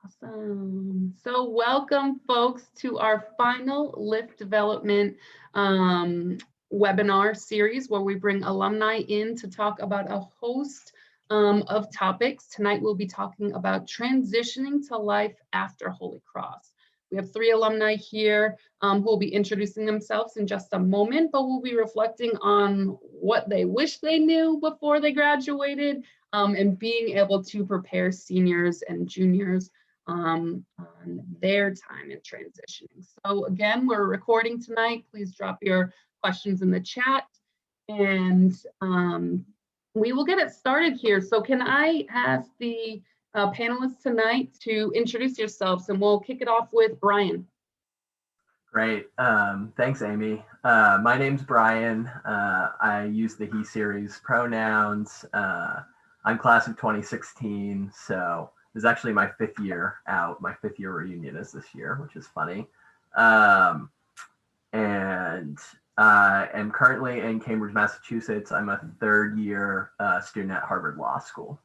Awesome. So welcome folks to our final Lift Development webinar series where we bring alumni in to talk about a host of topics. Tonight we'll be talking about transitioning to life after Holy Cross. We have 3 alumni here who will be introducing themselves in just a moment, but we'll be reflecting on what they wish they knew before they graduated and being able to prepare seniors and juniors on their time in transitioning. So again, we're recording tonight. Please drop your questions in the chat and we will get it started here. So can I ask the panelists tonight to introduce yourselves, and we'll kick it off with Brian. Great. Thanks, Amy. My name's Brian. I use the he series pronouns. I'm class of 2016, so it's actually my 5th year out. My 5th year reunion is this year, which is funny. And I am currently in Cambridge, Massachusetts. I'm a 3rd year student at Harvard Law School.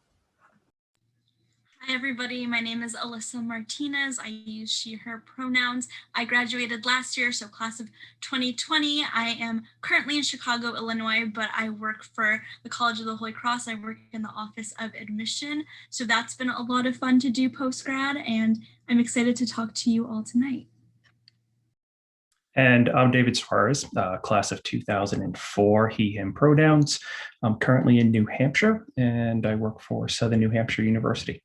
Hi everybody, my name is Alyssa Martinez. I use she, her pronouns. I graduated last year, so class of 2020. I am currently in Chicago, Illinois, but I work for the College of the Holy Cross. I work in the Office of Admission. So that's been a lot of fun to do post-grad, and I'm excited to talk to you all tonight. And I'm David Suarez, class of 2004, he, him pronouns. I'm currently in New Hampshire, and I work for Southern New Hampshire University.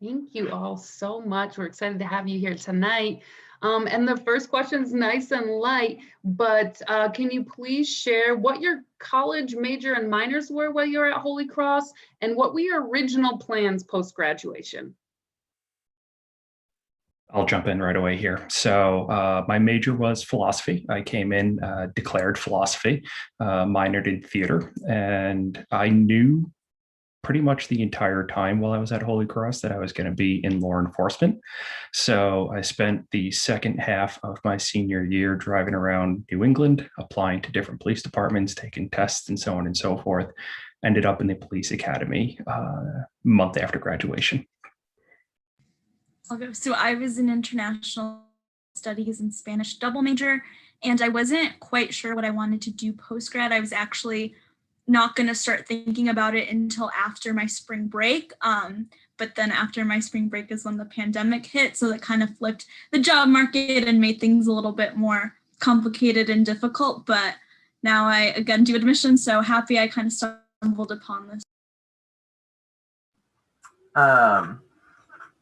Thank you all so much. We're excited to have you here tonight. And the first question is nice and light, but can you please share what your college major and minors were while you were at Holy Cross, and what were your original plans post-graduation? I'll jump in right away here. So my major was philosophy. I came in, declared philosophy, minored in theater, and I knew pretty much the entire time while I was at Holy Cross that I was going to be in law enforcement. So I spent the second half of my senior year driving around New England, applying to different police departments, taking tests and so on and so forth. Ended up in the police academy a month after graduation. I'll go. So I was an international studies and Spanish double major, and I wasn't quite sure what I wanted to do post-grad. I was actually not going to start thinking about it until after my spring break. But then after my spring break is when the pandemic hit. So that kind of flipped the job market and made things a little bit more complicated and difficult. But now I again do admission. So happy I kind of stumbled upon this.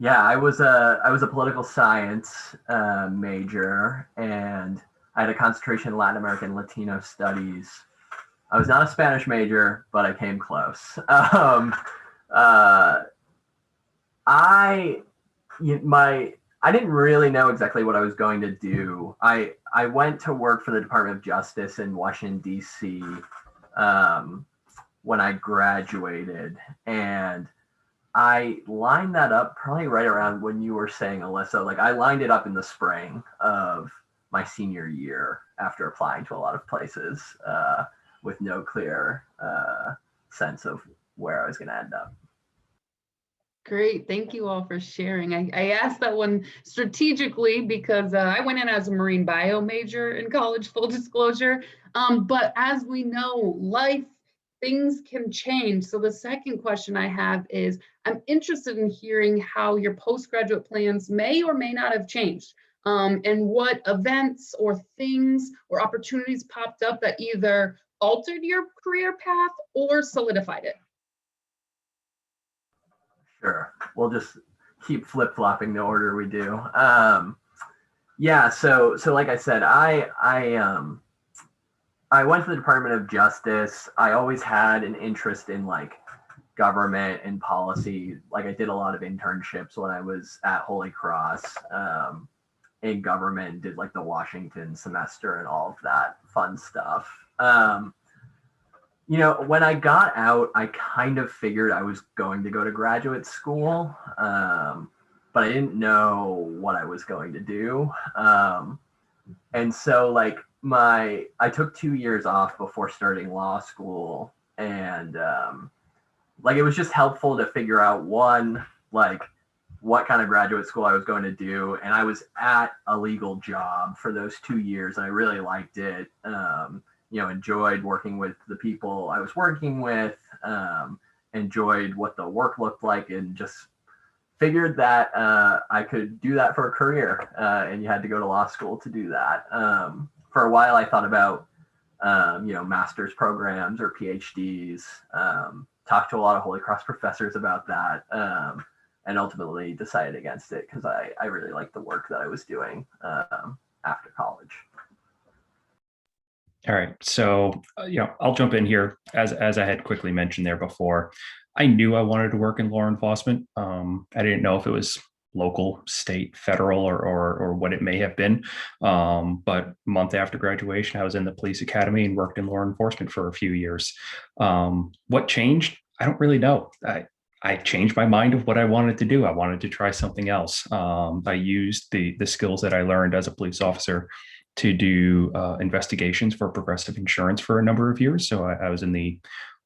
Yeah, I was a political science major, and I had a concentration in Latin American Latino studies. I was not a Spanish major, but I came close. I didn't really know exactly what I was going to do. I went to work for the Department of Justice in Washington, D.C. When I graduated, and I lined that up probably right around when you were saying, Alyssa, like I lined it up in the spring of my senior year after applying to a lot of places. With no clear sense of where I was going to end up. Great, thank you all for sharing. I asked that one strategically because I went in as a marine bio major in college, full disclosure. But as we know, things can change. So the second question I have is, I'm interested in hearing how your postgraduate plans may or may not have changed. And what events or things or opportunities popped up that either altered your career path or solidified it? Sure. We'll just keep flip-flopping the order we do. Yeah, so like I said, I went to the Department of Justice. I always had an interest in like government and policy. Like I did a lot of internships when I was at Holy Cross in government, did like the Washington semester and all of that fun stuff. When I got out, I kind of figured I was going to go to graduate school, but I didn't know what I was going to do. And so like I took 2 years off before starting law school, and like it was just helpful to figure out, one, like what kind of graduate school I was going to do. And I was at a legal job for those 2 years. And I really liked it. Enjoyed working with the people I was working with, enjoyed what the work looked like, and just figured that I could do that for a career. And you had to go to law school to do that. For a while, I thought about, master's programs or PhDs, talked to a lot of Holy Cross professors about that. And ultimately decided against it because I really liked the work that I was doing after college. All right. So, I'll jump in here. As I had quickly mentioned there before, I knew I wanted to work in law enforcement. I didn't know if it was local, state, federal, or what it may have been. But a month after graduation, I was in the police academy and worked in law enforcement for a few years. What changed? I don't really know. I changed my mind of what I wanted to do. I wanted to try something else. I used the skills that I learned as a police officer to do investigations for Progressive Insurance for a number of years. So I was in the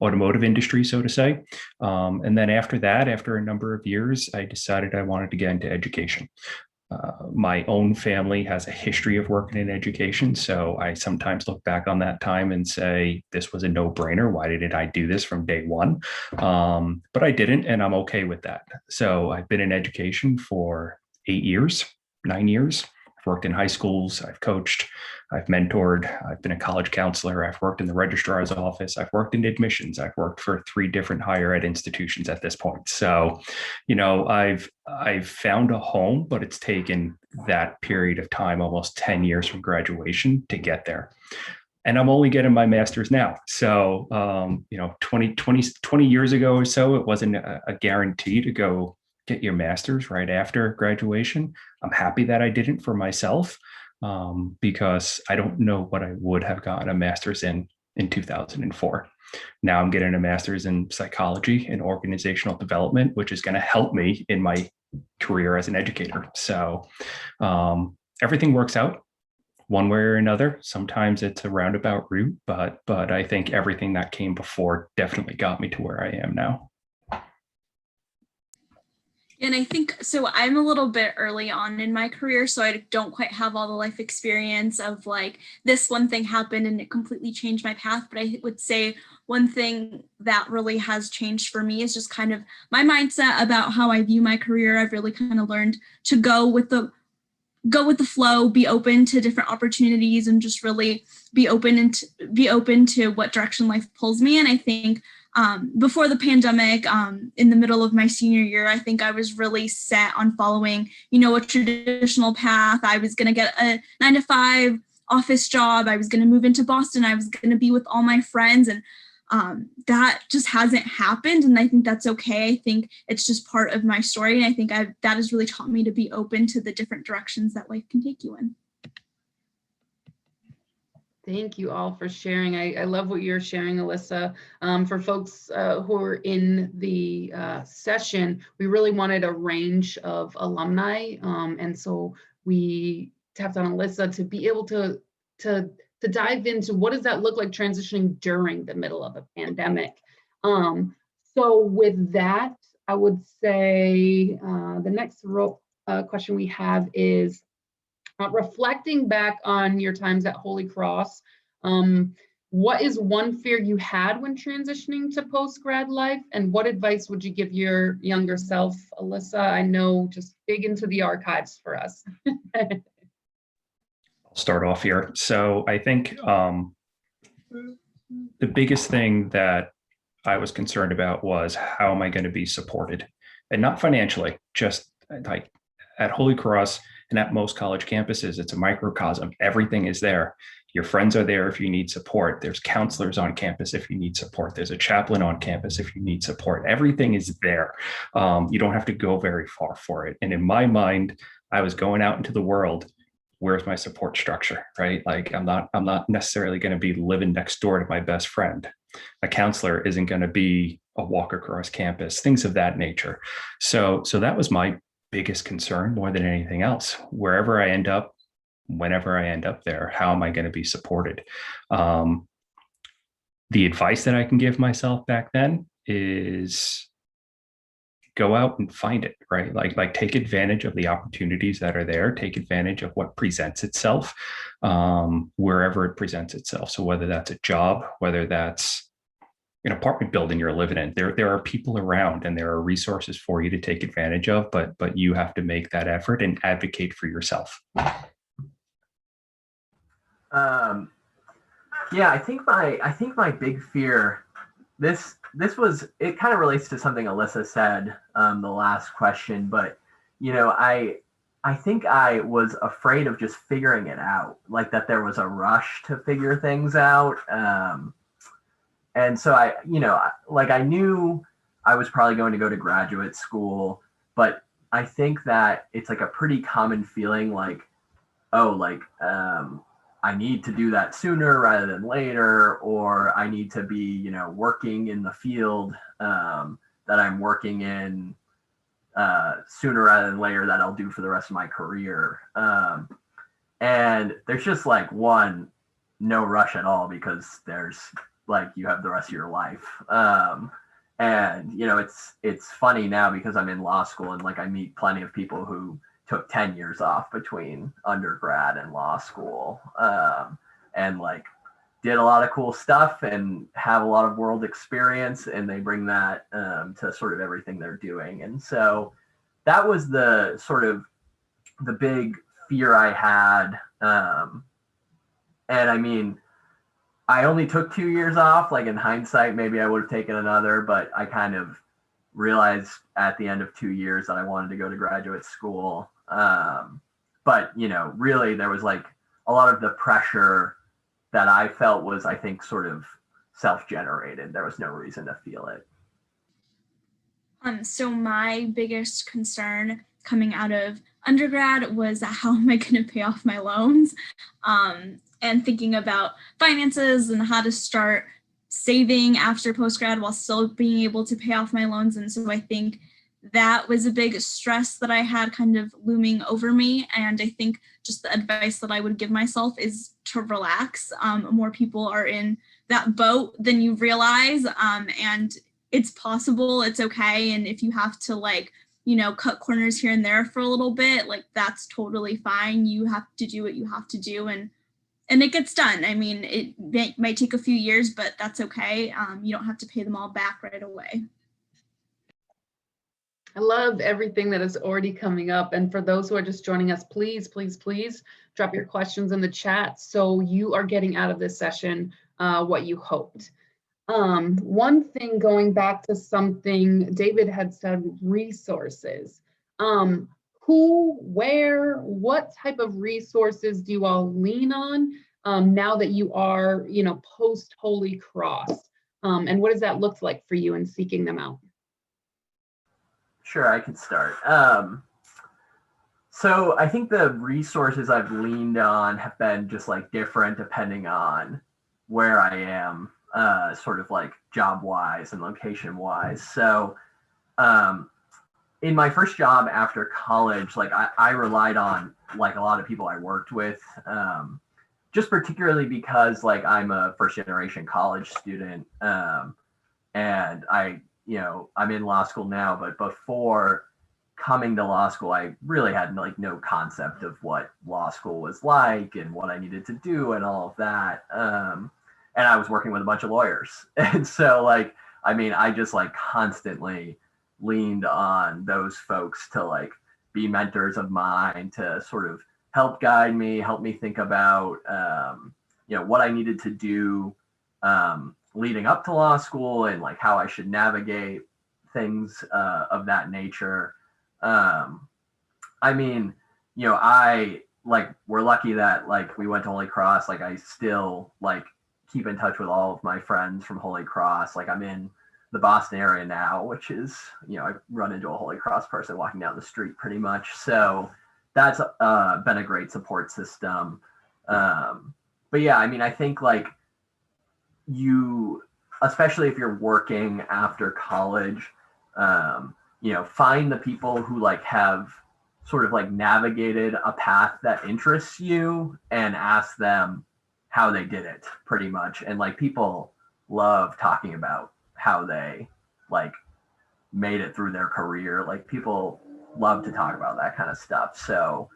automotive industry, so to say. And then after that, after a number of years, I decided I wanted to get into education. My own family has a history of working in education. So I sometimes look back on that time and say, this was a no-brainer. Why didn't I do this from day one? But I didn't, and I'm okay with that. So I've been in education for 9 years. I've worked in high schools, I've coached, I've mentored, I've been a college counselor, I've worked in the registrar's office, I've worked in admissions, I've worked for 3 different higher ed institutions at this point. So, I've found a home, but it's taken that period of time, almost 10 years from graduation, to get there. And I'm only getting my master's now. So, 20 years ago or so, it wasn't a guarantee to go get your master's right after graduation. I'm happy that I didn't for myself, because I don't know what I would have gotten a master's in 2004. Now I'm getting a master's in psychology and organizational development, which is going to help me in my career as an educator. So everything works out one way or another. Sometimes it's a roundabout route, but I think everything that came before definitely got me to where I am now. And I think, so I'm a little bit early on in my career, so I don't quite have all the life experience of like this one thing happened and it completely changed my path. But I would say one thing that really has changed for me is just kind of my mindset about how I view my career. I've really kind of learned to go with the flow, be open to different opportunities, and just really be open to what direction life pulls me. And I think before the pandemic, in the middle of my senior year, I think I was really set on following, a traditional path. I was going to get a 9-to-5 office job. I was going to move into Boston. I was going to be with all my friends. And that just hasn't happened. And I think that's okay. I think it's just part of my story. And I think that has really taught me to be open to the different directions that life can take you in. Thank you all for sharing. I love what you're sharing, Alyssa. For folks who are in the session, we really wanted a range of alumni. And so we tapped on Alyssa to be able to dive into what does that look like transitioning during the middle of a pandemic. So with that, I would say the next question we have is, reflecting back on your times at Holy Cross, what is one fear you had when transitioning to post-grad life, and what advice would you give your younger self, Alyssa? I know, just dig into the archives for us. I'll start off here. So I think the biggest thing that I was concerned about was, how am I going to be supported? And not financially, just like at Holy Cross, and at most college campuses, it's a microcosm. Everything is there. Your friends are there if you need support. There's counselors on campus if you need support. There's a chaplain on campus if you need support. Everything is there. You don't have to go very far for it. And in my mind, I was going out into the world. Where's my support structure, right? Like I'm not necessarily going to be living next door to my best friend. A counselor isn't going to be a walk across campus, things of that nature. So that was my biggest concern more than anything else. Wherever I end up, whenever I end up there, how am I going to be supported? The advice that I can give myself back then is go out and find it, right? Like take advantage of the opportunities that are there, take advantage of what presents itself, wherever it presents itself. So whether that's a job, whether that's an apartment building you're living in, there are people around and there are resources for you to take advantage of, but you have to make that effort and advocate for yourself. Yeah, I think my big fear, this was, it kind of relates to something Alyssa said, the last question, but I think I was afraid of just figuring it out, like that there was a rush to figure things out. And so I knew I was probably going to go to graduate school, but I think that it's like a pretty common feeling like, I need to do that sooner rather than later, or I need to be, working in the field that I'm working in sooner rather than later, that I'll do for the rest of my career. And there's just like no rush at all, because there's like, you have the rest of your life. And it's funny now because I'm in law school and like I meet plenty of people who took 10 years off between undergrad and law school, and like did a lot of cool stuff and have a lot of world experience, and they bring that to sort of everything they're doing. And so that was the sort of the big fear I had. And I mean, I only took 2 years off. Like in hindsight, maybe I would have taken another, but I kind of realized at the end of 2 years that I wanted to go to graduate school. But really there was like a lot of the pressure that I felt was, I think, sort of self-generated. There was no reason to feel it. So my biggest concern coming out of undergrad was how am I going to pay off my loans, and thinking about finances and how to start saving after postgrad while still being able to pay off my loans. And so I think that was a big stress that I had kind of looming over me. And I think just the advice that I would give myself is to relax. More people are in that boat than you realize. And it's possible, it's okay. And if you have to cut corners here and there for a little bit, like that's totally fine. You have to do what you have to do, and it gets done. I mean, it might take a few years, but that's okay. You don't have to pay them all back right away. I love everything that is already coming up. And for those who are just joining us, please, please, please drop your questions in the chat so you are getting out of this session what you hoped. One thing, going back to something David had said, resources. Who, where, what type of resources do you all lean on now that you are, post Holy Cross? And what does that look like for you in seeking them out? Sure, I can start. So I think the resources I've leaned on have been just like different depending on where I am, sort of like job wise and location wise. So in my first job after college, like I relied on like a lot of people I worked with, just particularly because like I'm a first generation college student, and I'm in law school now, but before coming to law school, I really had like no concept of what law school was like and what I needed to do and all of that. And I was working with a bunch of lawyers. And so I just like constantly leaned on those folks to like be mentors of mine, to sort of help guide me, help me think about, what I needed to do leading up to law school and like how I should navigate things of that nature. We're lucky that like we went to Holy Cross. Like I still like keep in touch with all of my friends from Holy Cross. Like I'm in the Boston area now, which is, I run into a Holy Cross person walking down the street pretty much. So that's been a great support system. But yeah, I think like especially if you're working after college, find the people who like have sort of like navigated a path that interests you and ask them how they did it pretty much. And like people love talking about how they like made it through their career. Like people love to talk about that kind of stuff. So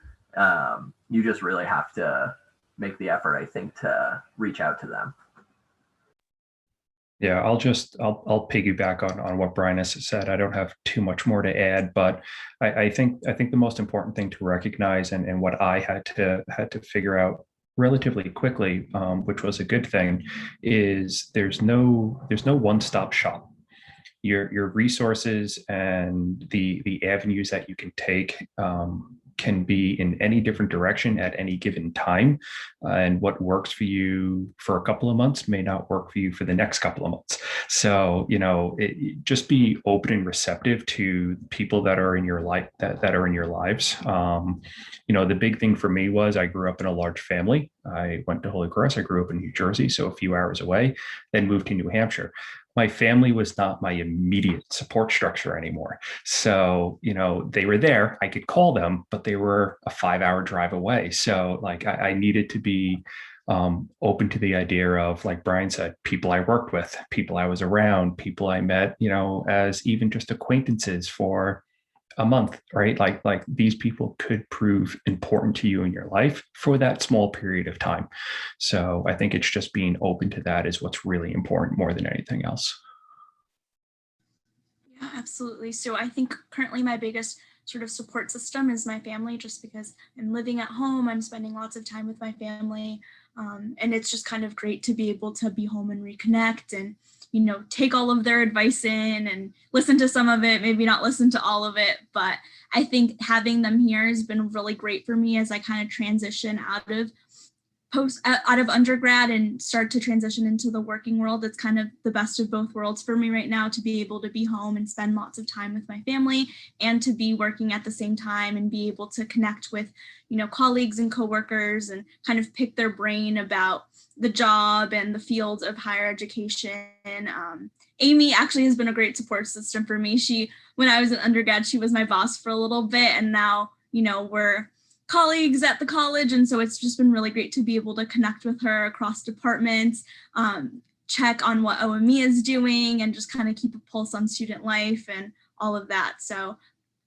you just really have to make the effort, I think, to reach out to them. Yeah, I'll piggyback on what Brian has said. I don't have too much more to add, but I think the most important thing to recognize, and what I had to figure out relatively quickly, which was a good thing, is there's no one-stop shop. Your resources and the avenues that you can take can be in any different direction at any given time. And what works for you for a couple of months may not work for you for the next couple of months. So, just be open and receptive to people that are in your life, that are in your lives. The big thing for me was I grew up in a large family. I went to Holy Cross. I grew up in New Jersey, so a few hours away, then moved to New Hampshire. My family was not my immediate support structure anymore. So, they were there. I could call them, but they were a 5-hour drive away. So I needed to be open to the idea of, like Brian said, people I worked with, people I was around, people I met, as even just acquaintances for a month, right? Like these people could prove important to you in your life for that small period of time. So I think it's just being open to that is what's really important more than anything else. Yeah, absolutely. So I think currently my biggest sort of support system is my family, just because I'm living at home, I'm spending lots of time with my family. And it's just kind of great to be able to be home and reconnect and, take all of their advice in and listen to some of it, maybe not listen to all of it. But I think having them here has been really great for me as I kind of transition out of undergrad and start to transition into the working world. It's kind of the best of both worlds for me right now, to be able to be home and spend lots of time with my family, and to be working at the same time and be able to connect with, colleagues and coworkers and kind of pick their brain about the job and the field of higher education. Amy actually has been a great support system for me. When I was an undergrad, she was my boss for a little bit, and now, we're colleagues at the college. And so it's just been really great to be able to connect with her across departments, check on what OME is doing, and just kind of keep a pulse on student life and all of that. So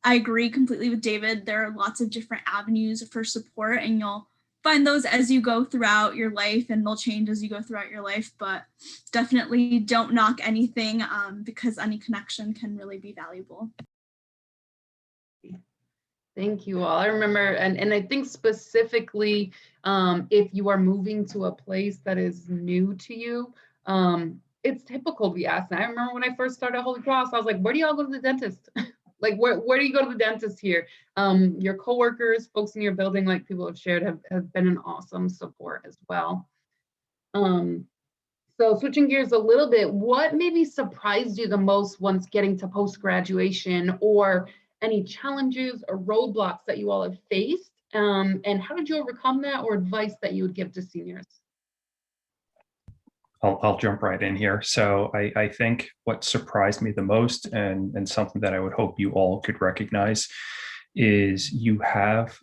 I agree completely with David. There are lots of different avenues for support, and you'll find those as you go throughout your life, and they'll change as you go throughout your life. But definitely don't knock anything, because any connection can really be valuable. Thank you all. I remember, and I think specifically, if you are moving to a place that is new to you, it's typical to be asked. And I remember when I first started Holy Cross, I was like, where do y'all go to the dentist? Like, where do you go to the dentist here? Your coworkers, folks in your building, like people have shared, have been an awesome support as well. So switching gears a little bit, what maybe surprised you the most once getting to post-graduation, or any challenges or roadblocks that you all have faced? And how did you overcome that, or advice that you would give to seniors? I'll jump right in here. So I think what surprised me the most, and something that I would hope you all could recognize, is you have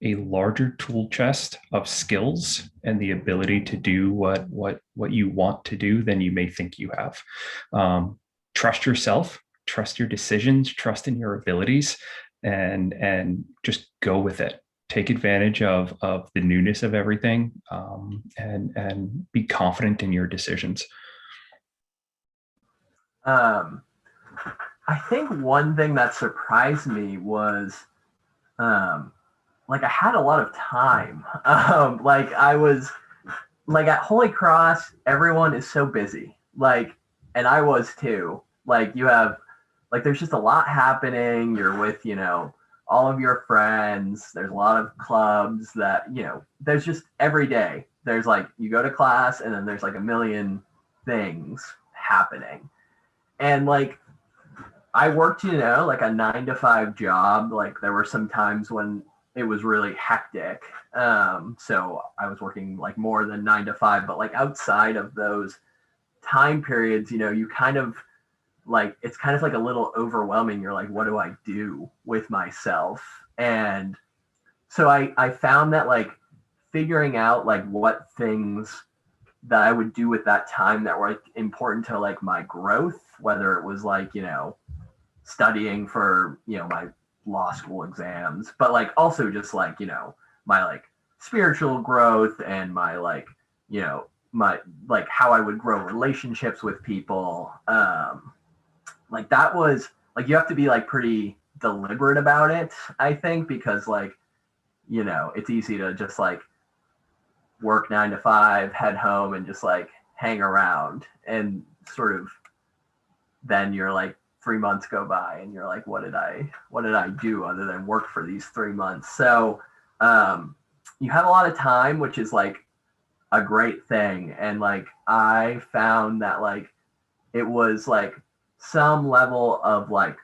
a larger tool chest of skills and the ability to do what you want to do than you may think you have. Trust yourself, trust your decisions, trust in your abilities, and just go with it. Take advantage of the newness of everything, and be confident in your decisions. I think one thing that surprised me was, I had a lot of time. I was at Holy Cross, everyone is so busy. And I was too. You have, there's just a lot happening. You're with, all of your friends. There's a lot of clubs that, there's just every day. There's you go to class, and then there's a million things happening. And I worked, a 9-to-5 job. There were some times when it was really hectic. So I was working more than 9 to 5, but outside of those time periods, you kind of it's kind of a little overwhelming. You're what do I do with myself? And so I found that figuring out what things that I would do with that time that were important to my growth, whether it was studying for, my law school exams, but like also just like, my like spiritual growth and my like, my like how I would grow relationships with people. Like that was like, you have to be like pretty deliberate about it, I think, because like, it's easy to just like work 9 to 5, head home and just like hang around, and sort of then you're like 3 months go by and you're like, what did I do other than work for these 3 months? So you have a lot of time, which is like a great thing. And like I found that like it was like some level of like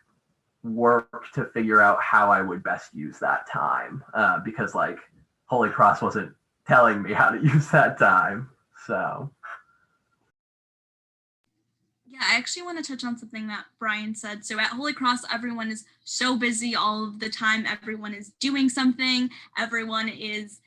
work to figure out how I would best use that time, because like Holy Cross wasn't telling me how to use that time. So yeah, I actually want to touch on something that Brian said. So at Holy Cross, everyone is so busy all of the time. Everyone is doing something. Everyone is,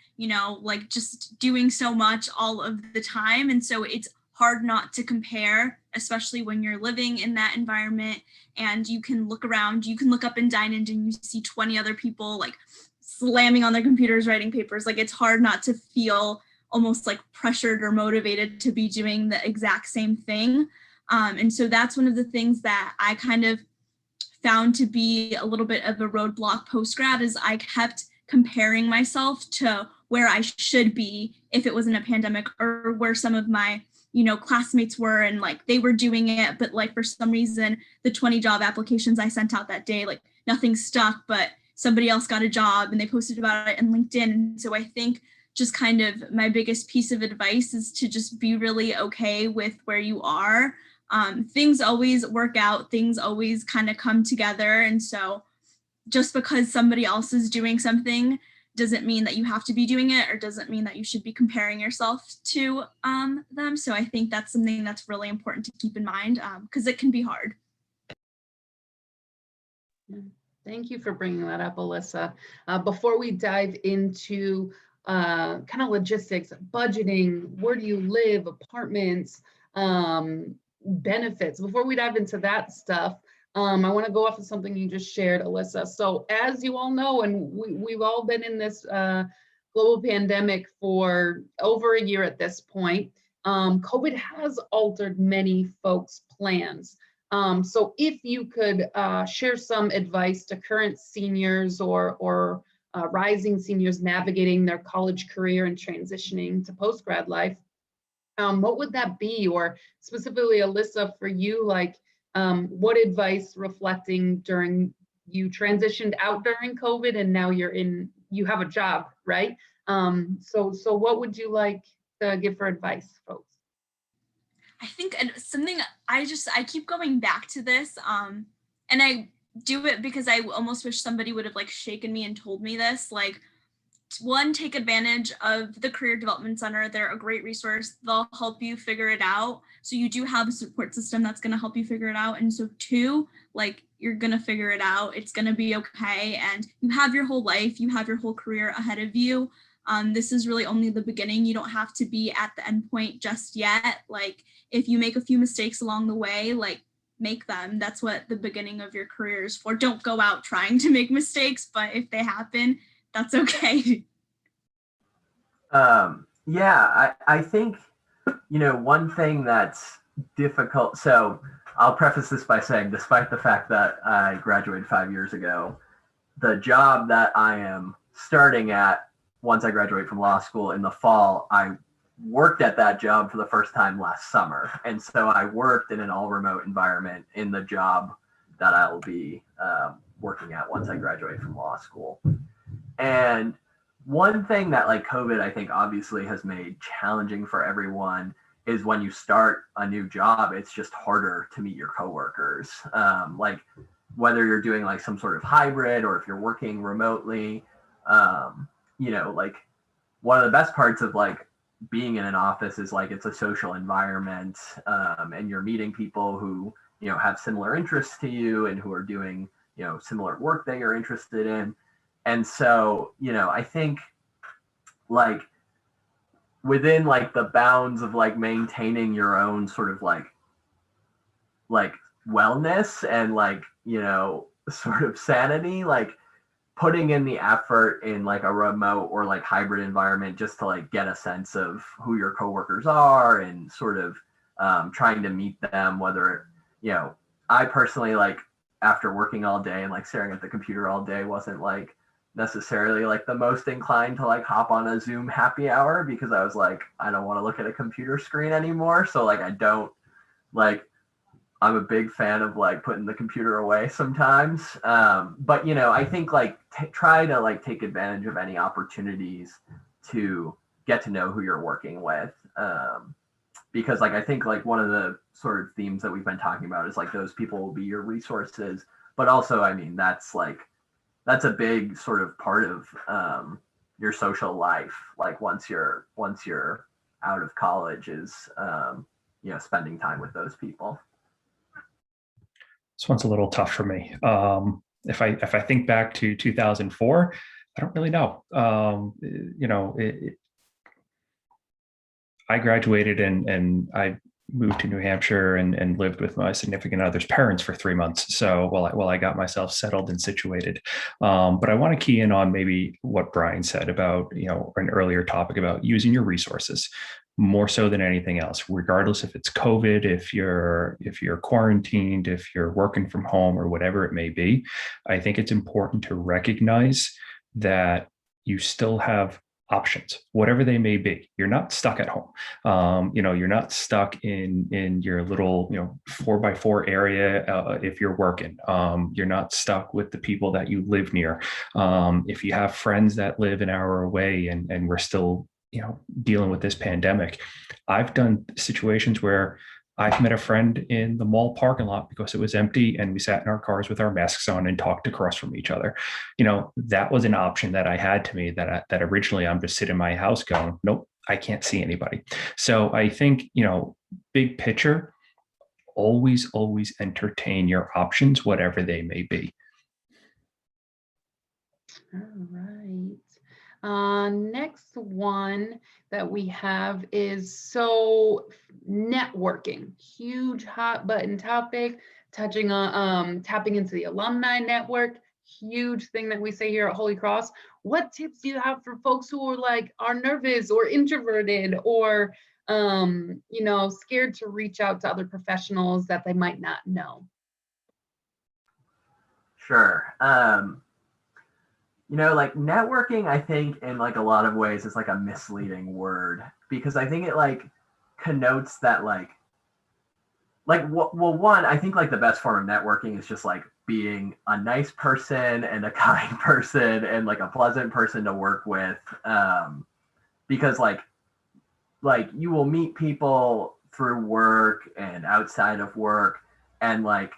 like just doing so much all of the time. And so it's hard not to compare, especially when you're living in that environment and you can look around, you can look up and dine and you see 20 other people like slamming on their computers, writing papers. Like it's hard not to feel almost like pressured or motivated to be doing the exact same thing. And so that's one of the things that I kind of found to be a little bit of a roadblock post-grad, is I kept comparing myself to where I should be if it wasn't a pandemic, or where some of my classmates were, and like they were doing it, but like for some reason the 20 job applications I sent out that day, like nothing stuck, but somebody else got a job and they posted about it on LinkedIn. And so I think just kind of my biggest piece of advice is to just be really okay with where you are. Things always work out, things always kind of come together. And so just because somebody else is doing something doesn't mean that you have to be doing it, or doesn't mean that you should be comparing yourself to them. So I think that's something that's really important to keep in mind, because it can be hard. Thank you for bringing that up, Alyssa. Before we dive into kind of logistics, budgeting, where do you live, apartments, benefits, before we dive into that stuff, I want to go off of something you just shared, Alyssa. So as you all know, and we've all been in this global pandemic for over a year at this point, COVID has altered many folks' plans. So if you could share some advice to current seniors or rising seniors navigating their college career and transitioning to post-grad life, what would that be? Or specifically, Alyssa, for you, like what advice reflecting during, you transitioned out during COVID and now you have a job, right? So what would you like to give for advice, folks? I think something I keep going back to this, and I do it because I almost wish somebody would have like shaken me and told me this. Like, one, take advantage of the Career Development Center. They're a great resource. They'll help you figure it out. So you do have a support system that's going to help you figure it out. And so 2, like, you're going to figure it out. It's going to be okay. And you have your whole life, you have your whole career ahead of you. This is really only the beginning. You don't have to be at the end point just yet. Like, if you make a few mistakes along the way, like, make them. That's what the beginning of your career is for. Don't go out trying to make mistakes, but if they happen, that's okay. Yeah, I think, one thing that's difficult. So I'll preface this by saying, despite the fact that I graduated 5 years ago, the job that I am starting at once I graduate from law school in the fall, I worked at that job for the first time last summer. And so I worked in an all remote environment in the job that I'll be working at once I graduate from law school. And one thing that like COVID, I think obviously has made challenging for everyone is when you start a new job, it's just harder to meet your coworkers. Like whether you're doing like some sort of hybrid or if you're working remotely, like one of the best parts of like being in an office is like it's a social environment, and you're meeting people who, have similar interests to you and who are doing, similar work that you're interested in. And so, I think like within like the bounds of like maintaining your own sort of like wellness and like, sort of sanity, like putting in the effort in like a remote or like hybrid environment just to like get a sense of who your coworkers are and sort of trying to meet them, whether, I personally, like after working all day and like staring at the computer all day, wasn't like necessarily like the most inclined to like hop on a Zoom happy hour because I was like, I don't want to look at a computer screen anymore. So like, I don't like, I'm a big fan of like putting the computer away sometimes. But I think like try to like take advantage of any opportunities to get to know who you're working with. Because like, I think like one of the sort of themes that we've been talking about is like those people will be your resources, but also, I mean, that's a big sort of part of your social life. Like once you're out of college is, spending time with those people. This one's a little tough for me. If I think back to 2004, I don't really know. I graduated and I moved to New Hampshire and lived with my significant other's parents for 3 months. So while I got myself settled and situated, but I want to key in on maybe what Brian said about, an earlier topic about using your resources more so than anything else, regardless if it's COVID, if you're quarantined, if you're working from home or whatever it may be. I think it's important to recognize that you still have options, whatever they may be. You're not stuck at home. You're not stuck in your little, 4x4 area. If you're working, you're not stuck with the people that you live near. If you have friends that live an hour away and we're still, dealing with this pandemic, I've done situations where I've met a friend in the mall parking lot because it was empty and we sat in our cars with our masks on and talked across from each other. That was an option that I had to me that originally I'm just sitting in my house going, nope, I can't see anybody. So I think, big picture, always entertain your options, whatever they may be. All right. Next one that we have is networking, huge hot button topic, touching on tapping into the alumni network, huge thing that we say here at Holy Cross. What tips do you have for folks who are nervous or introverted or scared to reach out to other professionals that they might not know? Sure. Like networking, I think in like a lot of ways is like a misleading word because I think it like connotes that one, I think like the best form of networking is just like being a nice person and a kind person and like a pleasant person to work with. Because like you will meet people through work and outside of work. And like,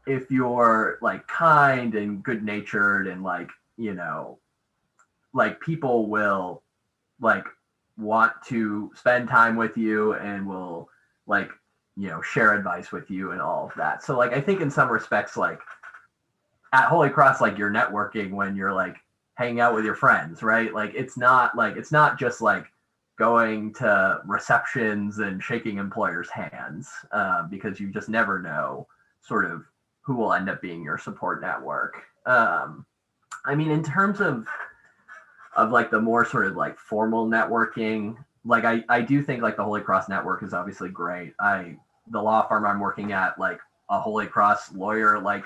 if you're like kind and good natured and like, like people will like want to spend time with you and will like, share advice with you and all of that. So like, I think in some respects, like at Holy Cross, like you're networking when you're like hanging out with your friends, right? Like, it's not just like going to receptions and shaking employers' hands because you just never know sort of who will end up being your support network. I mean, in terms of like the more sort of like formal networking, like I do think like the Holy Cross network is obviously great. The law firm I'm working at, like a Holy Cross lawyer, like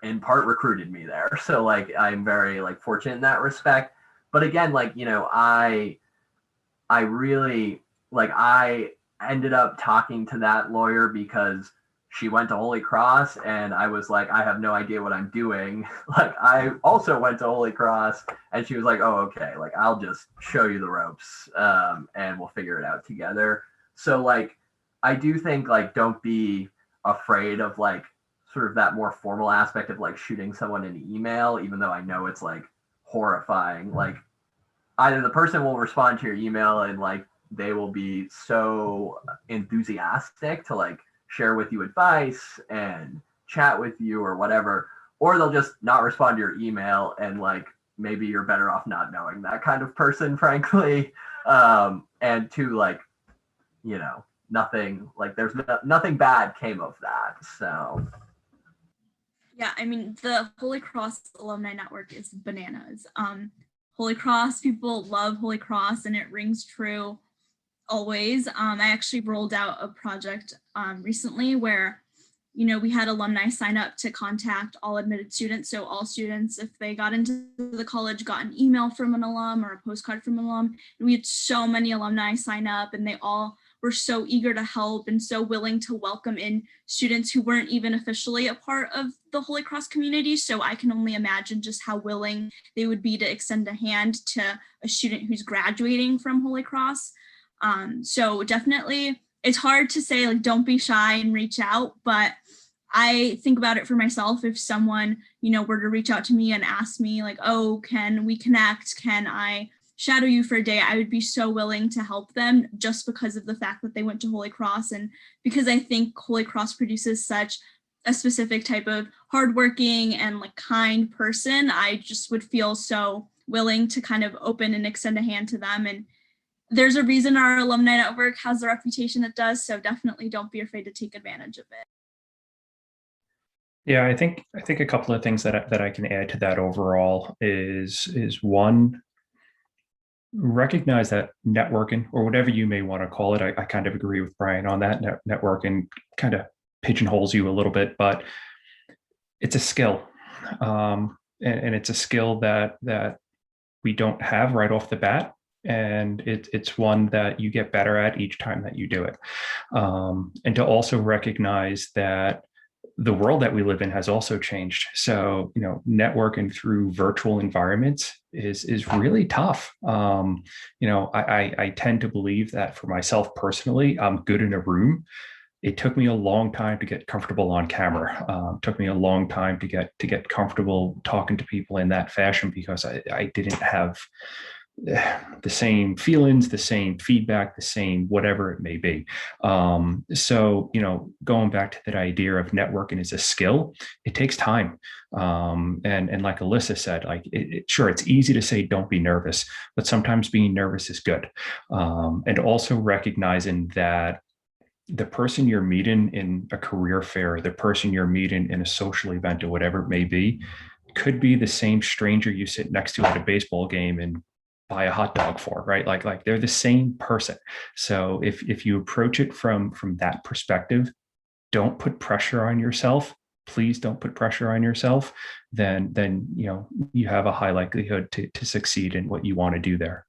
in part recruited me there. So like, I'm very like fortunate in that respect. But again, like, I really like, I ended up talking to that lawyer because she went to Holy Cross and I was like, I have no idea what I'm doing. Like, I also went to Holy Cross and she was like, oh, okay. Like, I'll just show you the ropes and we'll figure it out together. So like, I do think like, don't be afraid of like sort of that more formal aspect of like shooting someone an email, even though I know it's like horrifying. Like, either the person will respond to your email and like, they will be so enthusiastic to like share with you advice and chat with you or whatever, or they'll just not respond to your email and like, maybe you're better off not knowing that kind of person, frankly. And two, like, nothing, like there's nothing bad came of that. So Yeah, I mean, the Holy Cross Alumni Network is bananas. Holy Cross, people love Holy Cross, and it rings true always. I actually rolled out a project recently where, we had alumni sign up to contact all admitted students. So all students, if they got into the college, got an email from an alum or a postcard from an alum. And we had so many alumni sign up, and they all were so eager to help and so willing to welcome in students who weren't even officially a part of the Holy Cross community. So I can only imagine just how willing they would be to extend a hand to a student who's graduating from Holy Cross. So definitely, it's hard to say, like, don't be shy and reach out, but I think about it for myself. If someone, were to reach out to me and ask me like, oh, can we connect? Can I shadow you for a day? I would be so willing to help them just because of the fact that they went to Holy Cross, and because I think Holy Cross produces such a specific type of hardworking and like kind person. I just would feel so willing to kind of open and extend a hand to them. And there's a reason our alumni network has the reputation it does. So definitely don't be afraid to take advantage of it. Yeah, I think a couple of things that I can add to that overall is one, recognize that networking, or whatever you may want to call it, I kind of agree with Brian on that. Networking kind of pigeonholes you a little bit, but it's a skill, and it's a skill that we don't have right off the bat. And it's one that you get better at each time that you do it. And to also recognize that the world that we live in has also changed. So, networking through virtual environments is really tough. I tend to believe that for myself personally, I'm good in a room. It took me a long time to get comfortable on camera. Took me a long time to get comfortable talking to people in that fashion, because I didn't have the same feelings, the same feedback, the same whatever it may be. So, going back to that idea of networking is a skill, it takes time. And like Alyssa said, like, sure, it's easy to say, don't be nervous, but sometimes being nervous is good. And also recognizing that the person you're meeting in a career fair, the person you're meeting in a social event or whatever it may be, could be the same stranger you sit next to at a baseball game and buy a hot dog for, right? Like they're the same person. So if you approach it from that perspective, don't put pressure on yourself. Please don't put pressure on yourself. Then you have a high likelihood to succeed in what you want to do there.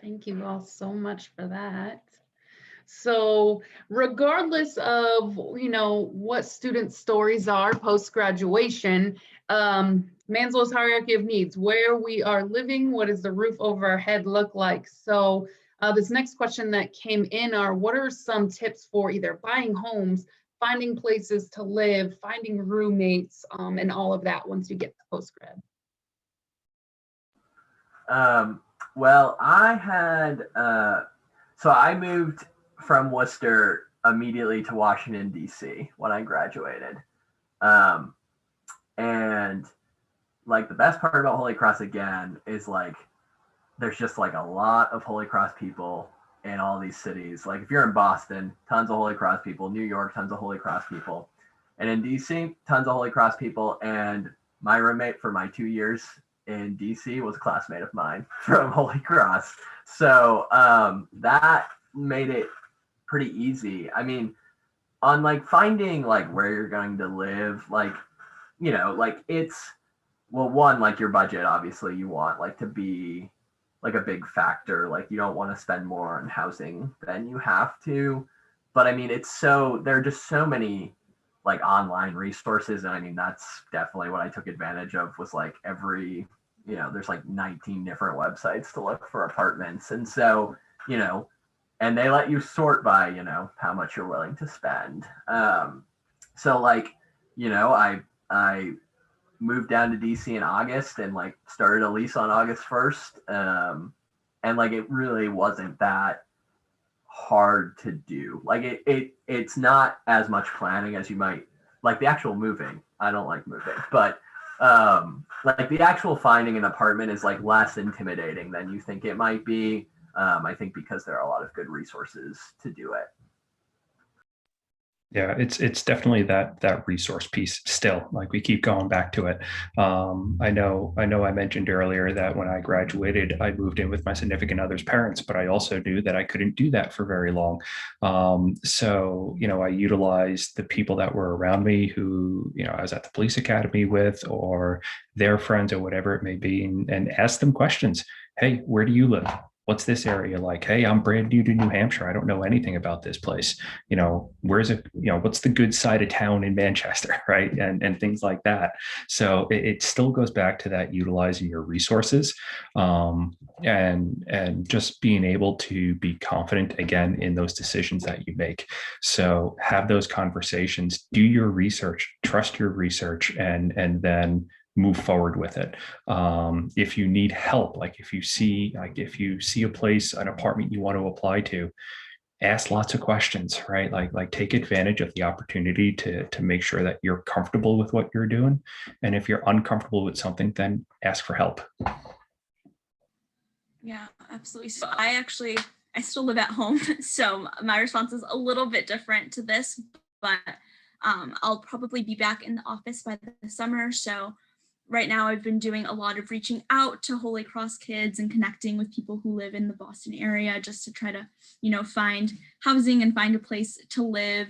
Thank you all so much for that. So regardless of, what student stories are post-graduation, Maslow's hierarchy of needs, where we are living, what does the roof over our head look like? So this next question that came in are, what are some tips for either buying homes, finding places to live, finding roommates, and all of that once you get to post-grad? Well, I had, so I moved from Worcester immediately to Washington, D.C. when I graduated. And like the best part about Holy Cross again is like, there's just like a lot of Holy Cross people in all these cities. Like if you're in Boston, tons of Holy Cross people, New York, tons of Holy Cross people. And in DC, tons of Holy Cross people. And my roommate for my 2 years in DC was a classmate of mine from Holy Cross. So that made it pretty easy. I mean, on like finding like where you're going to live, like, like it's, well, one, like your budget, obviously you want like to be like a big factor. Like you don't want to spend more on housing than you have to. But I mean, there are just so many like online resources. And I mean, that's definitely what I took advantage of, was like there's like 19 different websites to look for apartments. And so, and they let you sort by, how much you're willing to spend. So like, I moved down to DC in August and like started a lease on August 1st. And like, it really wasn't that hard to do. Like it's not as much planning as you might like. The actual moving, I don't like moving, but like the actual finding an apartment is like less intimidating than you think it might be. I think because there are a lot of good resources to do it. Yeah, it's definitely that resource piece still. Like we keep going back to it. I know I mentioned earlier that when I graduated, I moved in with my significant other's parents, but I also knew that I couldn't do that for very long. So, I utilized the people that were around me who, I was at the police academy with, or their friends or whatever it may be, and asked them questions. Hey, where do you live? What's this area like? Hey, I'm brand new to New Hampshire. I don't know anything about this place. Where's it? What's the good side of town in Manchester, right? And things like that. So it still goes back to that utilizing your resources, and just being able to be confident again in those decisions that you make. So have those conversations, do your research, trust your research, and then move forward with it. If you need help, if you see a place, an apartment you want to apply to, ask lots of questions, right? Like take advantage of the opportunity to make sure that you're comfortable with what you're doing. And if you're uncomfortable with something, then ask for help. Yeah, absolutely. So I still live at home. So my response is a little bit different to this, but I'll probably be back in the office by the summer. So right now I've been doing a lot of reaching out to Holy Cross kids and connecting with people who live in the Boston area just to try to, find housing and find a place to live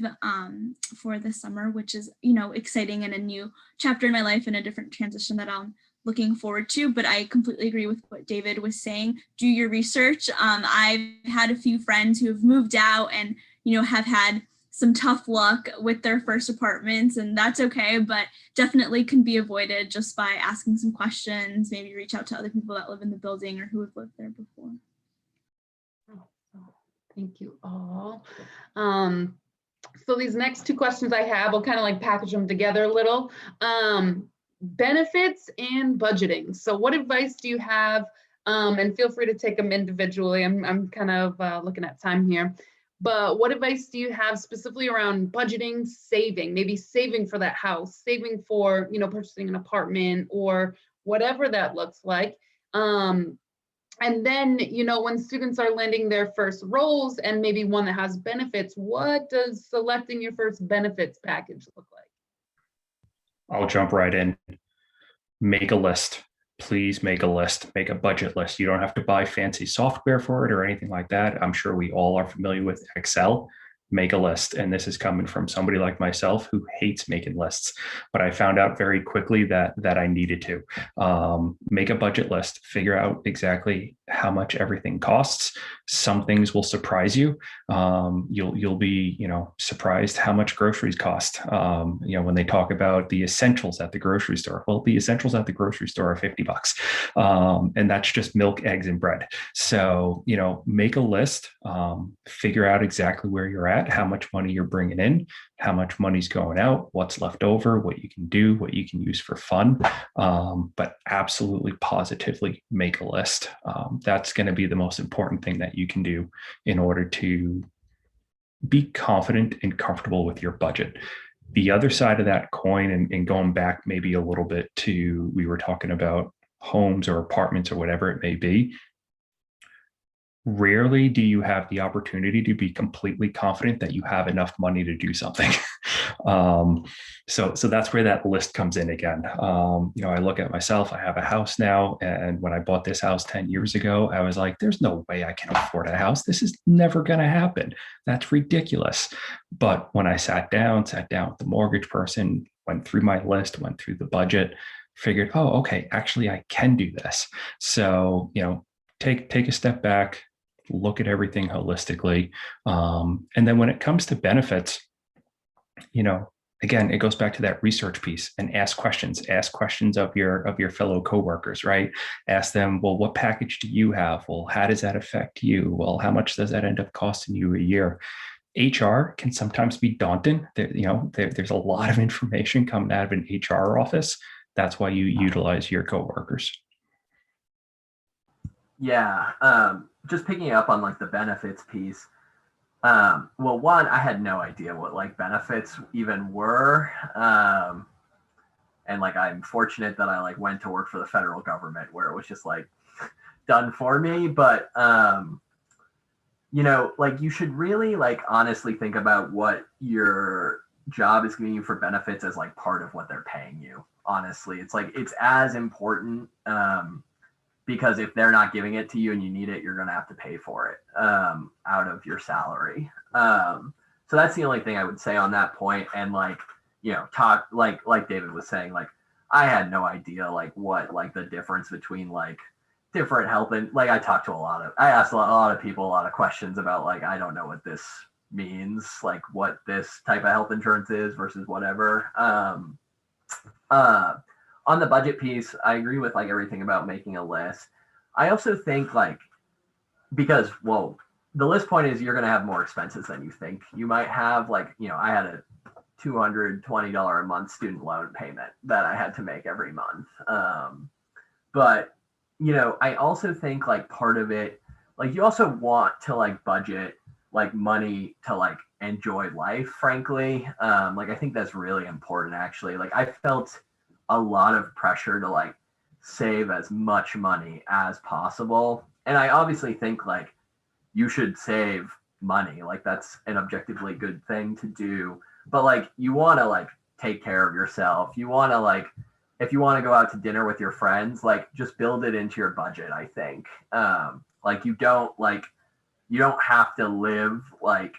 for the summer, which is, exciting and a new chapter in my life and a different transition that I'm looking forward to. But I completely agree with what David was saying. Do your research. I've had a few friends who have moved out and, have had some tough luck with their first apartments, and that's okay, but definitely can be avoided just by asking some questions, maybe reach out to other people that live in the building or who have lived there before. Thank you all. So these next two questions I have, I'll kind of package them together a little. Benefits and budgeting. So what advice do you have? And feel free to take them individually. I'm kind of looking at time here. But what advice do you have specifically around budgeting, saving, maybe saving for that house, saving for, purchasing an apartment or whatever that looks like? And then, when students are landing their first roles and maybe one that has benefits, what does selecting your first benefits package look like? I'll jump right in. Make a list. Please make a list, make a budget list. You don't have to buy fancy software for it or anything like that. I'm sure we all are familiar with Excel. Make a list. And this is coming from somebody like myself who hates making lists, but I found out very quickly that I needed to make a budget list, figure out exactly how much everything costs. Some things will surprise you. You'll be, surprised how much groceries cost. When they talk about the essentials at the grocery store, well, the essentials at the grocery store are $50. And that's just milk, eggs, and bread. So, make a list, figure out exactly where you're at, how much money you're bringing in, how much money's going out, what's left over, what you can do, what you can use for fun. But absolutely positively make a list. That's going to be the most important thing that you can do in order to be confident and comfortable with your budget. The other side of that coin, and going back maybe a little bit to, we were talking about homes or apartments or whatever it may be. Rarely do you have the opportunity to be completely confident that you have enough money to do something. So that's where that list comes in again. I look at myself, I have a house now. And when I bought this house 10 years ago, I was like, there's no way I can afford a house. This is never going to happen. That's ridiculous. But when I sat down with the mortgage person, went through my list, went through the budget, figured, oh, okay, actually I can do this. So, take a step back, look at everything holistically. And then when it comes to benefits, again, it goes back to that research piece, and ask questions of your fellow coworkers, right? Ask them, well, what package do you have? Well, how does that affect you? Well, how much does that end up costing you a year? HR can sometimes be daunting. There's a lot of information coming out of an HR office. That's why you utilize your coworkers. Yeah, just picking up on the benefits piece. Well, one, I had no idea what benefits even were. And I'm fortunate that I went to work for the federal government where it was just done for me. But you know, like you should really like honestly think about what your job is giving you for benefits as like part of what they're paying you. Honestly, it's like it's as important, because if they're not giving it to you and you need it, you're going to have to pay for it out of your salary. So that's the only thing I would say on that point. And like, you know, talk like David was saying, like I had no idea like what like the difference between like different health, and like I asked a lot of people a lot of questions about like I don't know what this means, like what this type of health insurance is versus whatever. On the budget piece, I agree with like everything about making a list. I also think like, because, well, the list point is you're going to have more expenses than you think. You might have like, you know, I had a $220 a month student loan payment that I had to make every month. But, you know, I also think like part of it, like you also want to like budget like money to like enjoy life, frankly. Like I think that's really important actually. Like I felt a lot of pressure to like save as much money as possible. And I obviously think like you should save money. Like that's an objectively good thing to do. But like you want to like take care of yourself. You want to like, if you want to go out to dinner with your friends, like just build it into your budget, I think. Like you don't have to live like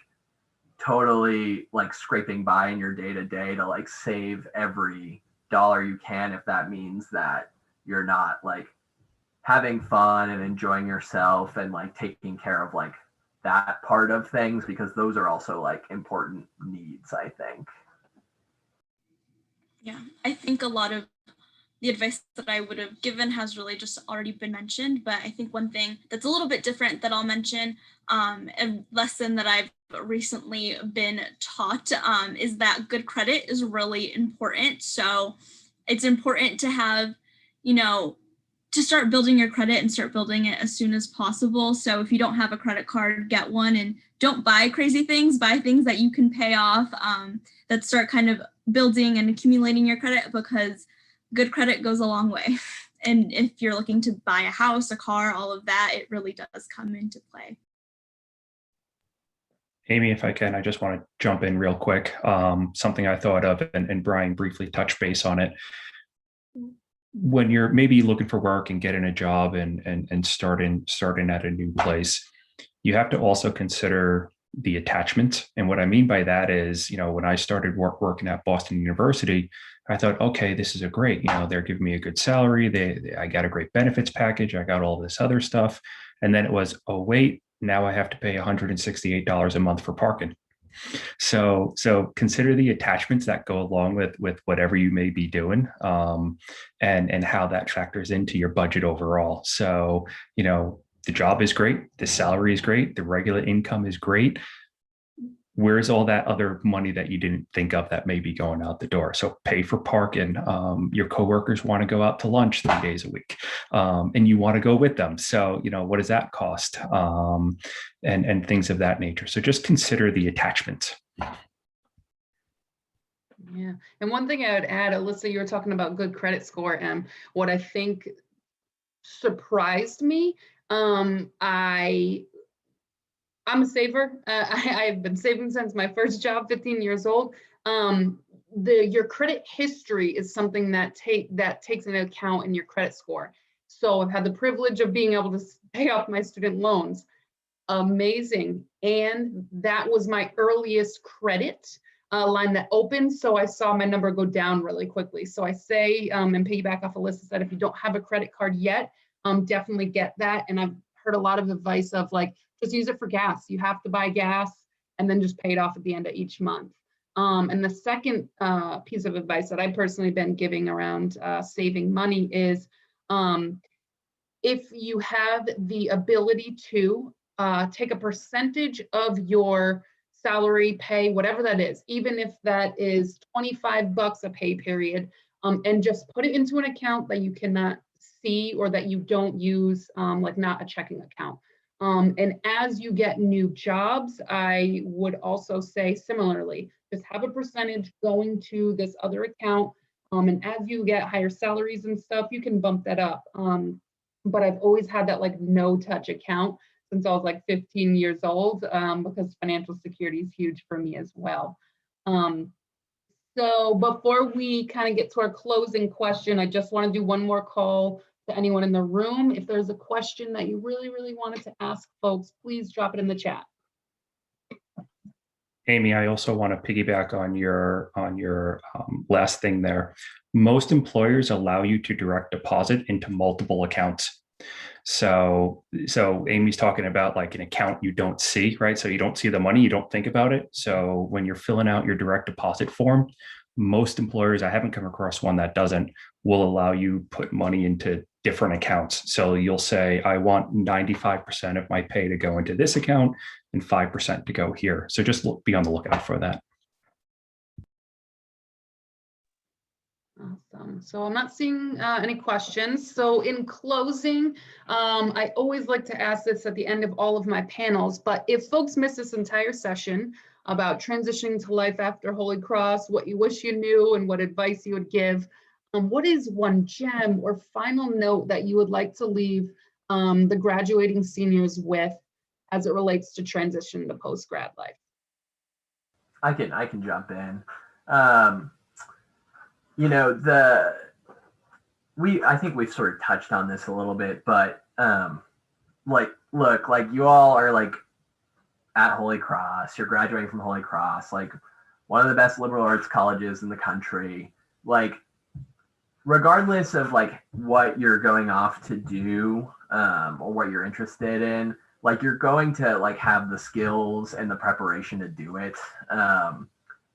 totally like scraping by in your day to day to like save every dollar you can, if that means that you're not like having fun and enjoying yourself and like taking care of like that part of things, because those are also like important needs, I think. Yeah, I think a lot of the advice that I would have given has really just already been mentioned, but I think one thing that's a little bit different that I'll mention, a lesson that I've recently been taught, is that good credit is really important. So it's important to have, you know, to start building your credit and start building it as soon as possible. So if you don't have a credit card, get one, and don't buy crazy things, buy things that you can pay off, that start kind of building and accumulating your credit, because good credit goes a long way. And if you're looking to buy a house, a car, all of that, it really does come into play. Amy, if I can, I just want to jump in real quick. Something I thought of, and Brian briefly touched base on it. When you're maybe looking for work and getting a job and starting at a new place, you have to also consider the attachment. And what I mean by that is, you know, when I started working at Boston University, I thought, okay, this is great. You know, they're giving me a good salary. I got a great benefits package. I got all this other stuff. And then it was, oh, wait, now I have to pay $168 a month for parking. So consider the attachments that go along with whatever you may be doing, and how that factors into your budget overall. So, you know, the job is great. The salary is great. The regular income is great. Where's all that other money that you didn't think of that may be going out the door? So pay for parking. Your coworkers want to go out to lunch 3 days a week, and you want to go with them. So, you know, what does that cost? And things of that nature. So just consider the attachment. Yeah. And one thing I would add, Alyssa, you were talking about good credit score, and what I think surprised me, I'm a saver. I've been saving since my first job, 15 years old. Your credit history is something that takes into account in your credit score. So I've had the privilege of being able to pay off my student loans. Amazing. And that was my earliest credit line that opened. So I saw my number go down really quickly. So I say, and piggyback off Alyssa said, if you don't have a credit card yet, definitely get that. And I've heard a lot of advice of like, just use it for gas. You have to buy gas and then just pay it off at the end of each month. And the second piece of advice that I've personally been giving around saving money is, if you have the ability to take a percentage of your salary, pay, whatever that is, even if that is $25 a pay period, and just put it into an account that you cannot see or that you don't use, like not a checking account. And as you get new jobs, I would also say similarly, just have a percentage going to this other account. And as you get higher salaries and stuff, you can bump that up. But I've always had that like no touch account. since I was like 15 years old, because financial security is huge for me as well. So before we kind of get to our closing question, I just want to do one more call to anyone in the room. If there's a question that you really, really wanted to ask folks, please drop it in the chat. Amy, I also want to piggyback on your last thing there. Most employers allow you to direct deposit into multiple accounts. So Amy's talking about like an account you don't see, right? So you don't see the money, you don't think about it. So when you're filling out your direct deposit form, most employers, I haven't come across one that doesn't, will allow you put money into different accounts. So you'll say, I want 95% of my pay to go into this account and 5% to go here. So just be on the lookout for that. Awesome. So I'm not seeing any questions. So in closing, I always like to ask this at the end of all of my panels, but if folks miss this entire session about transitioning to life after Holy Cross, what you wish you knew and what advice you would give, what is one gem or final note that you would like to leave the graduating seniors with as it relates to transition to post-grad life? I can jump in. You know, I think we've sort of touched on this a little bit, but like you all are like at Holy Cross, you're graduating from Holy Cross, like one of the best liberal arts colleges in the country. Like, regardless of like what you're going off to do or what you're interested in, like you're going to like have the skills and the preparation to do it.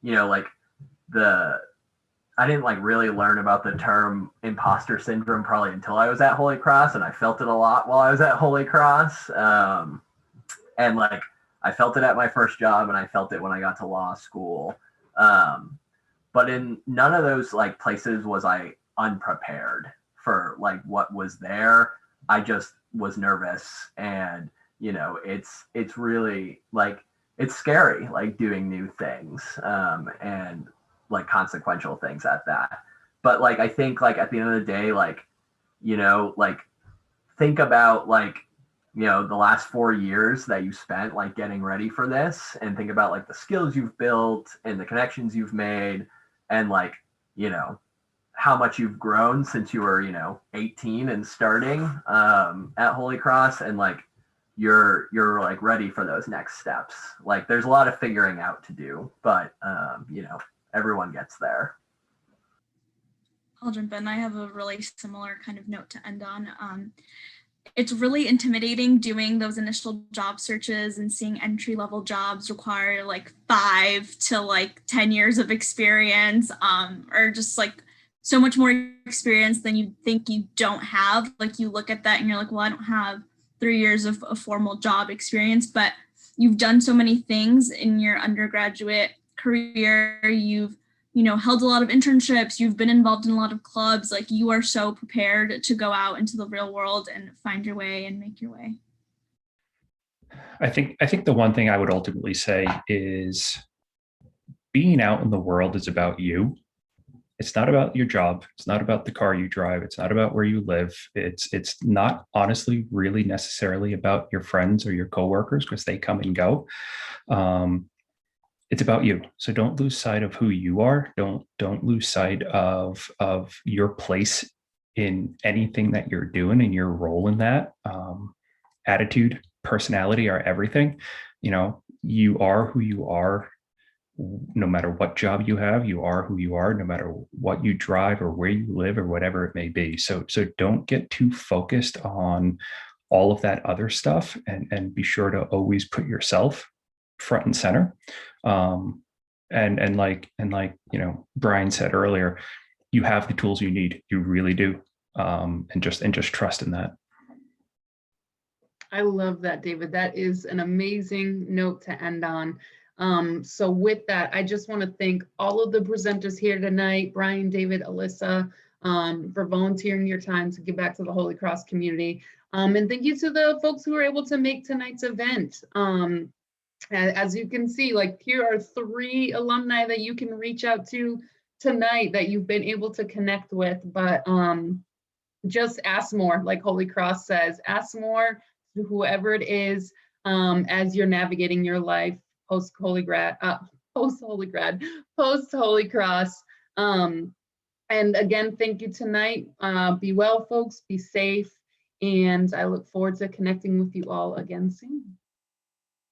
You know, like I didn't like really learn about the term imposter syndrome probably until I was at Holy Cross, and I felt it a lot while I was at Holy Cross. And like I felt it at my first job, and I felt it when I got to law school. But in none of those like places was I unprepared for like what was there. I just was nervous, and you know, it's really like it's scary, like doing new things and like consequential things at that. But like I think like at the end of the day, like, you know, like think about like, you know, the last 4 years that you spent like getting ready for this, and think about like the skills you've built and the connections you've made, and like, you know, how much you've grown since you were, you know, 18 and starting at Holy Cross, and like you're like ready for those next steps. Like there's a lot of figuring out to do, but you know, everyone gets there. I'll jump in. I have a really similar kind of note to end on. It's really intimidating doing those initial job searches and seeing entry-level jobs require like 5 to like 10 years of experience, or just like so much more experience than you think you don't have. Like you look at that and you're like, well, I don't have 3 years of a formal job experience, but you've done so many things in your undergraduate career. You've, you know, held a lot of internships, you've been involved in a lot of clubs, like you are so prepared to go out into the real world and find your way and make your way. I think the one thing I would ultimately say is being out in the world is about you. It's not about your job. It's not about the car you drive. It's not about where you live. It's not honestly really necessarily about your friends or your coworkers, because they come and go. It's about you. So don't lose sight of who you are. Don't lose sight of your place in anything that you're doing and your role in that. Attitude, personality are everything. You know, you are who you are. No matter what job you have, you are who you are, no matter what you drive or where you live or whatever it may be. So don't get too focused on all of that other stuff, and be sure to always put yourself front and center. And like, you know, Brian said earlier, you have the tools you need. You really do. And just trust in that. I love that, David. That is an amazing note to end on. So with that, I just want to thank all of the presenters here tonight, Brian, David, Alyssa, for volunteering your time to give back to the Holy Cross community. And thank you to the folks who were able to make tonight's event. As you can see, like here are 3 alumni that you can reach out to tonight that you've been able to connect with, but just ask more, like Holy Cross says, ask more, whoever it is, as you're navigating your life post Holy Cross. And again, thank you tonight. Be well, folks. Be safe. And I look forward to connecting with you all again soon.